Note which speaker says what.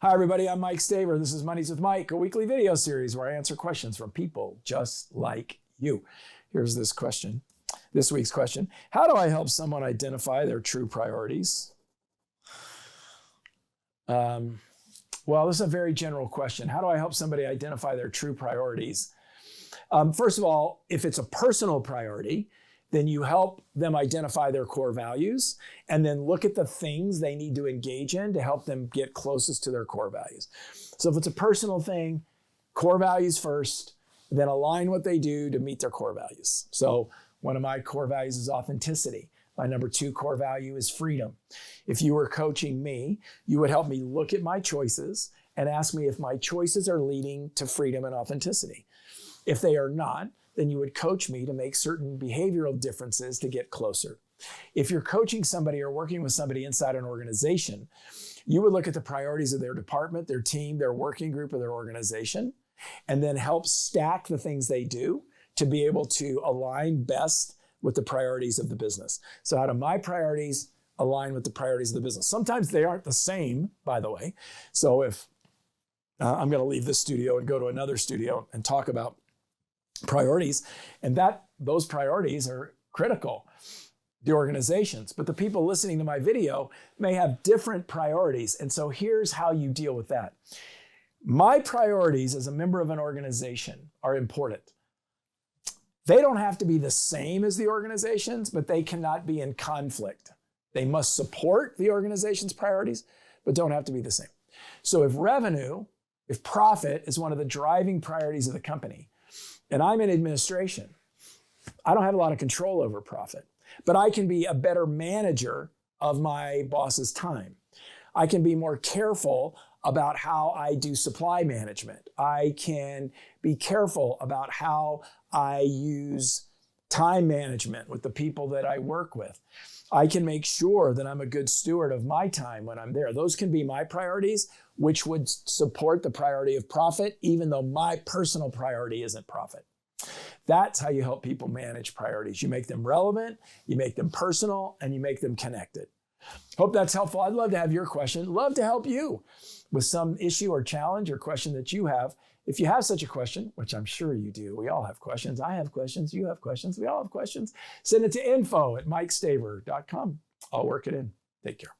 Speaker 1: Hi, everybody. I'm Mike Staver. This is Mondays with Mike, a weekly video series where I answer questions from people just like you. Here's this question, this week's question. How do I help someone identify their true priorities? Well, this is a very general question. How do I help somebody identify their true priorities? First of all, if it's a personal priority, then you help them identify their core values and then look at the things they need to engage in to help them get closest to their core values. So if it's a personal thing, core values first, then align what they do to meet their core values. So one of my core values is authenticity. My number 2 core value is freedom. If you were coaching me, you would help me look at my choices and ask me if my choices are leading to freedom and authenticity. If they are not, then you would coach me to make certain behavioral differences to get closer. If you're coaching somebody or working with somebody inside an organization, you would look at the priorities of their department, their team, their working group, or their organization, and then help stack the things they do to be able to align best with the priorities of the business. So how do my priorities align with the priorities of the business? Sometimes they aren't the same, by the way. So if I'm going to leave this studio and go to another studio and talk about priorities, and those priorities are critical to organizations, but the people listening to my video may have different priorities. And so here's how you deal with that. My priorities as a member of an organization are important. They don't have to be the same as the organization's, but they cannot be in conflict. They must support the organization's priorities, but don't have to be the same. So if profit is one of the driving priorities of the company, and I'm in administration, I don't have a lot of control over profit, but I can be a better manager of my boss's time. I can be more careful about how I do supply management. I can be careful about how I use time management with the people that I work with. I can make sure that I'm a good steward of my time when I'm there. Those can be my priorities, which would support the priority of profit, even though my personal priority isn't profit. That's how you help people manage priorities. You make them relevant, you make them personal, and you make them connected. Hope that's helpful. I'd love to have your question. Love to help you with some issue or challenge or question that you have. If you have such a question, which I'm sure you do, we all have questions. I have questions. You have questions. We all have questions. Send it to info@mikestaver.com. I'll work it in. Take care.